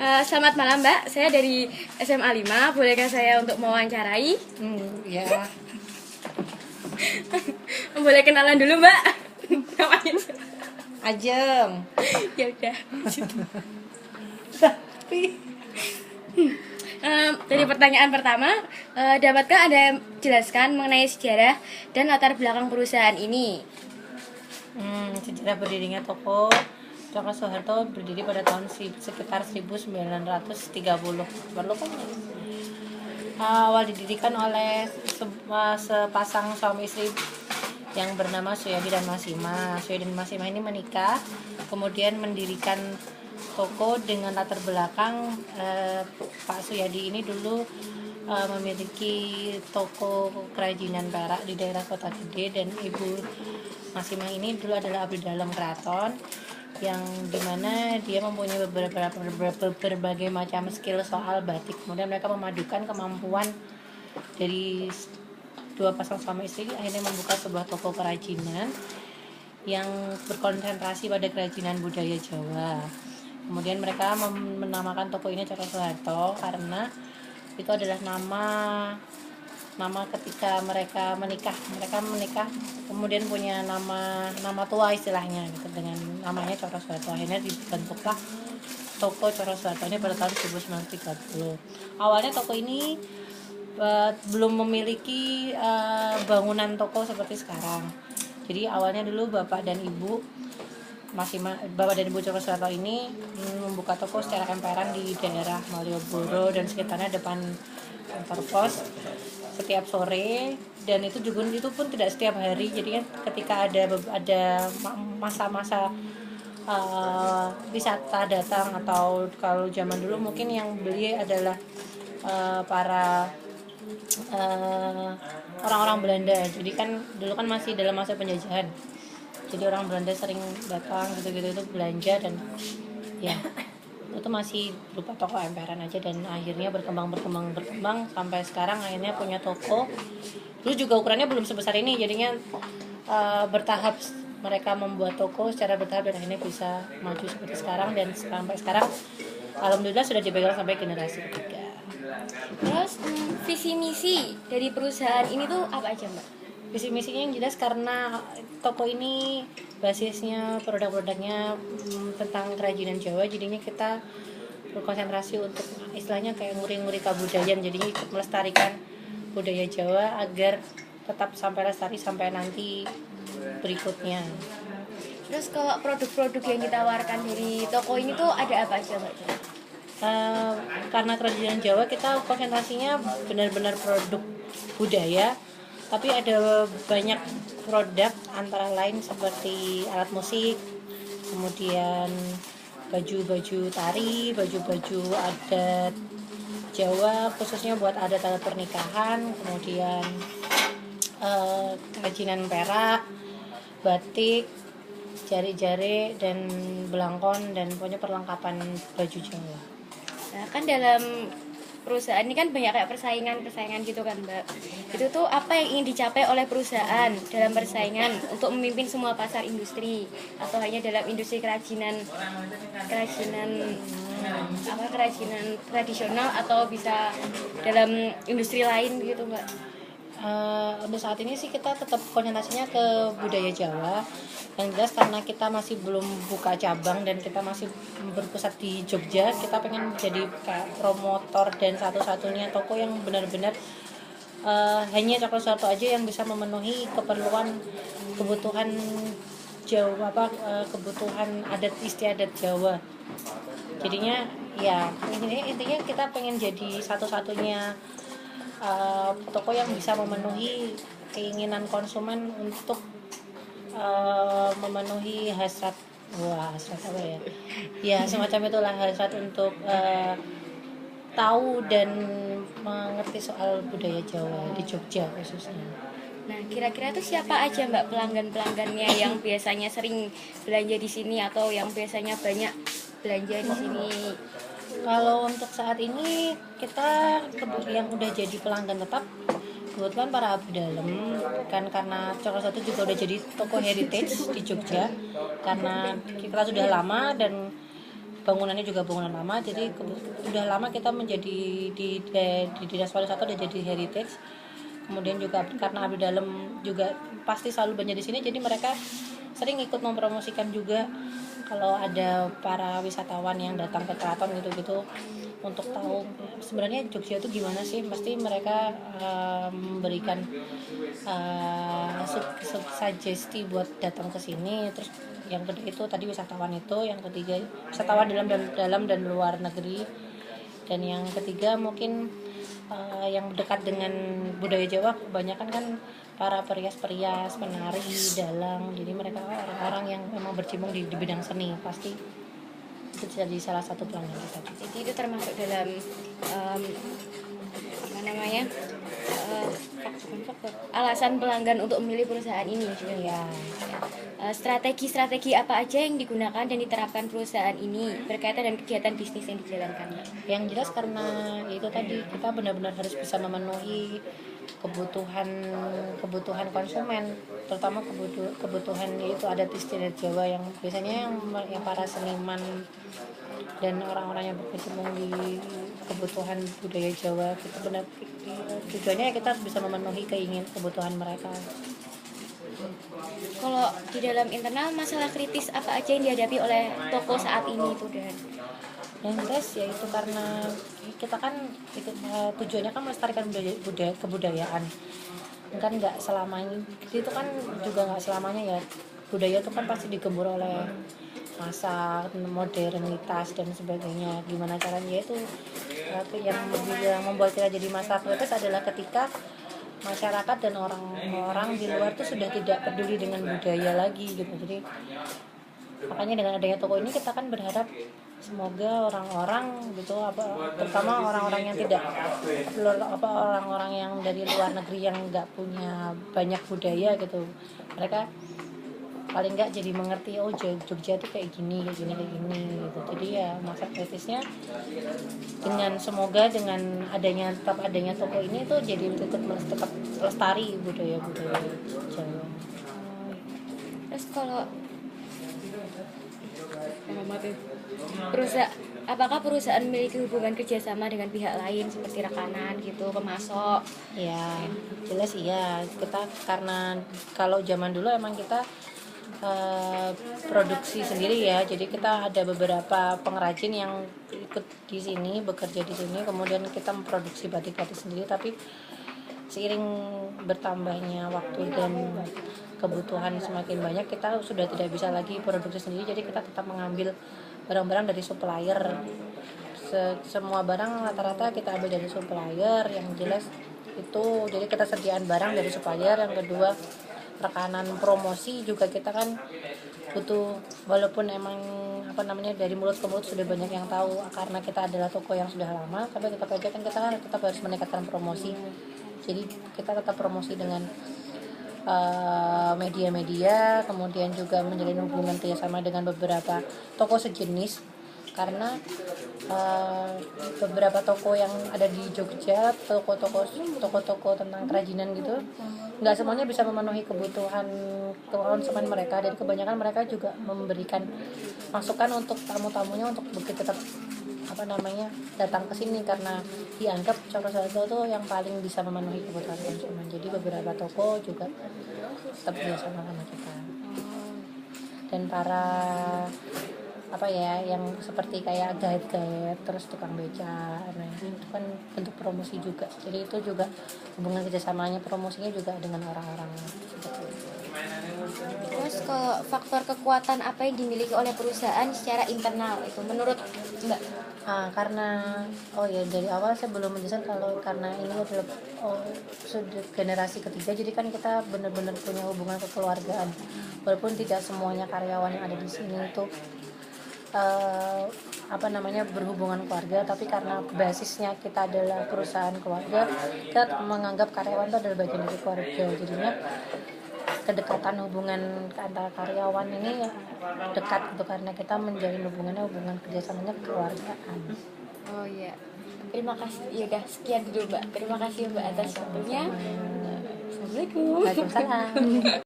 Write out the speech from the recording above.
Selamat malam Mbak, saya dari SMA 5. Bolehkah saya untuk mewawancarai? Ya. Boleh kenalan dulu Mbak? Namanya Ajeng. ya udah. Tapi Dari pertanyaan pertama, dapatkah Anda jelaskan mengenai sejarah dan latar belakang perusahaan ini? sejarah berdirinya toko Cokro Soeharto berdiri pada tahun sekitar 1930. Perlu kan? Awal didirikan oleh sepasang suami istri yang bernama Suyadi dan Masima. Suyadi dan Masima ini menikah, kemudian mendirikan toko dengan latar belakang Pak Suyadi ini dulu memiliki toko kerajinan perak di daerah Kota Gede, dan Ibu Masima ini dulu adalah abdi dalam keraton, yang dimana dia mempunyai berbagai macam skill soal batik. Kemudian mereka memadukan kemampuan dari dua pasang suami istri, akhirnya membuka sebuah toko kerajinan yang berkonsentrasi pada kerajinan budaya Jawa. Kemudian mereka menamakan toko ini Cokro Soeharto karena itu adalah nama ketika mereka menikah kemudian punya nama tua istilahnya gitu, dengan namanya Cokro Soeharto. Akhirnya dibentuklah toko Cokro Soeharto ini pada tahun 1930. Awalnya toko ini belum memiliki bangunan toko seperti sekarang. Jadi awalnya dulu Bapak dan Ibu Cokro Soeharto ini membuka toko secara emperan di daerah Malioboro dan sekitarnya, depan kantor pos, setiap sore, dan itu pun tidak setiap hari. Jadi kan ketika ada masa-masa wisata datang, atau kalau zaman dulu mungkin yang beli adalah para orang-orang Belanda. Jadi kan dulu kan masih dalam masa penjajahan, jadi orang Belanda sering datang gitu-gitu itu belanja, dan ya itu masih berupa toko emperan aja, dan akhirnya berkembang sampai sekarang akhirnya punya toko. Dulu juga ukurannya belum sebesar ini, jadinya bertahap mereka membuat toko secara bertahap, dan akhirnya bisa maju seperti sekarang, dan sampai sekarang alhamdulillah sudah dipegang sampai generasi ketiga. Terus visi misi dari perusahaan ini tuh apa aja Mbak? Visi misinya yang jelas, karena toko ini basisnya produk-produknya tentang kerajinan Jawa, jadinya kita berkonsentrasi untuk istilahnya kayak nguri-nguri kebudayaan, jadinya ikut melestarikan budaya Jawa agar tetap sampai lestari sampai nanti berikutnya. Terus kalau produk-produk yang ditawarkan dari toko ini tuh ada apa aja Mbak? Karena kerajinan Jawa kita konsentrasinya benar-benar produk budaya, tapi ada banyak produk antara lain seperti alat musik, kemudian baju-baju tari, baju-baju adat Jawa khususnya buat adat-adat pernikahan, kemudian kerajinan perak, batik, jari-jari, dan belangkon, dan pokoknya perlengkapan baju Jawa. Nah kan dalam perusahaan ini kan banyak kayak persaingan gitu kan Mbak. Itu tuh apa yang ingin dicapai oleh perusahaan dalam persaingan untuk memimpin semua pasar industri, atau hanya dalam industri kerajinan tradisional, atau bisa dalam industri lain gitu Mbak? Untuk saat ini sih kita tetap konsentrasinya ke budaya Jawa. Yang jelas karena kita masih belum buka cabang dan kita masih berpusat di Jogja, kita pengen jadi kayak promotor dan satu-satunya toko yang benar-benar hanya Cokro Soeharto aja yang bisa memenuhi kebutuhan Jawa, kebutuhan adat istiadat Jawa. Jadinya ya intinya kita pengen jadi satu-satunya toko yang bisa memenuhi keinginan konsumen untuk memenuhi hasrat apa ya semacam itulah, hasrat untuk tahu dan mengerti soal budaya Jawa di Jogja khususnya. Nah kira-kira tuh siapa aja Mbak pelanggannya yang biasanya sering belanja di sini, atau yang biasanya banyak belanja di sini? Kalau untuk saat ini kita yang udah jadi pelanggan tetap kebetulan para abdi dalam, kan karena Cokro Soeharto juga udah jadi toko heritage di Jogja karena kita sudah lama, dan bangunannya juga bangunan lama, jadi udah lama kita menjadi di Dinas Pariwisata udah jadi heritage. Kemudian juga karena abdi dalam juga pasti selalu banyak di sini, jadi mereka sering ikut mempromosikan juga kalau ada para wisatawan yang datang ke keraton gitu-gitu untuk tahu sebenarnya Jogja itu gimana sih. Pasti mereka memberikan sugesti buat datang ke sini. Terus yang kedua itu tadi wisatawan, itu yang ketiga wisatawan dalam dan luar negeri, dan yang ketiga mungkin yang dekat dengan budaya Jawa kebanyakan kan para perias-perias, penari, dalang. Jadi mereka orang-orang yang memang berkecimpung di bidang seni, pasti itu jadi salah satu pelanggan kita. Jadi itu termasuk dalam apa namanya alasan pelanggan untuk memilih perusahaan ini juga ya. Strategi-strategi apa aja yang digunakan dan diterapkan perusahaan ini berkaitan dengan kegiatan bisnis yang dijalankan? Yang jelas karena itu tadi kita benar-benar harus bisa memenuhi kebutuhan konsumen, terutama kebutuhan yaitu adat istiadat Jawa yang biasanya yang para seniman dan orang-orang yang berkecimpung di kebutuhan budaya Jawa. Kita benar tujuannya kita harus bisa memenuhi kebutuhan mereka. Kalau di dalam internal masalah kritis apa aja yang dihadapi oleh toko saat ini itu, Dan? Yang jelas ya itu karena kita kan tujuannya kan melestarikan budaya kebudayaan, kan nggak selamanya itu kan juga nggak selamanya ya, budaya itu kan pasti digembur oleh masa modernitas dan sebagainya. Gimana caranya itu yang membuat kita jadi masalah kritis adalah ketika masyarakat dan orang-orang di luar tuh sudah tidak peduli dengan budaya lagi gitu. Jadi makanya dengan adanya toko ini kita kan berharap semoga orang-orang gitu terutama orang-orang yang tidak orang-orang yang dari luar negeri yang nggak punya banyak budaya gitu, mereka paling nggak jadi mengerti Jogja itu kayak gini gitu. Jadi ya masa kritisnya semoga dengan tetap adanya toko ini tuh jadi tetap lestari budaya Jawa. Terus kalau apakah perusahaan memiliki hubungan kerjasama dengan pihak lain seperti rekanan gitu, pemasok? Ya jelas iya, kita karena kalau zaman dulu emang kita produksi sendiri ya, jadi kita ada beberapa pengrajin yang ikut di sini, bekerja di sini, kemudian kita memproduksi batik-batik sendiri. Tapi seiring bertambahnya waktu dan kebutuhan semakin banyak, kita sudah tidak bisa lagi produksi sendiri, jadi kita tetap mengambil barang-barang dari supplier. Semua barang rata-rata kita ambil dari supplier, yang jelas itu jadi ketersediaan barang dari supplier. Yang kedua rekanan promosi juga kita kan butuh, walaupun emang dari mulut ke mulut sudah banyak yang tahu karena kita adalah toko yang sudah lama, tapi tetap aja kan kita tetap harus meningkatkan promosi. Jadi kita tetap promosi dengan media-media, kemudian juga menjalin hubungan kerjasama dengan beberapa toko sejenis, karena beberapa toko yang ada di Jogja, toko-toko tentang kerajinan gitu, nggak semuanya bisa memenuhi kebutuhan konsumen mereka, dan kebanyakan mereka juga memberikan masukan untuk tamu-tamunya untuk tetap datang ke sini karena dianggap Cokrosoharto itu yang paling bisa memenuhi kebutuhan konsumen. Jadi beberapa toko juga tetap bersama sama kita. Dan para yang seperti kayak guide, terus tukang beca, itu kan bentuk promosi juga. Jadi itu juga hubungan kerjasamanya, promosinya juga dengan orang-orang seperti itu. Terus kalau faktor kekuatan apa yang dimiliki oleh perusahaan secara internal itu menurut Mbak? Karena dari awal saya belum menjelaskan kalau karena ini adalah sudah generasi ketiga, jadi kan kita benar-benar punya hubungan kekeluargaan, walaupun tidak semuanya karyawan yang ada di sini itu berhubungan keluarga, tapi karena basisnya kita adalah perusahaan keluarga, kita menganggap karyawan itu adalah bagian dari keluarga. Jadinya kedekatan hubungan antara karyawan ini dekat gitu, karena kita menjalin hubungan kerjasamanya kekeluargaan. Oh iya, terima kasih. Ya udah sekian dulu Mbak. Terima kasih Mbak atas waktunya. Assalamualaikum. Waalaikumsalam.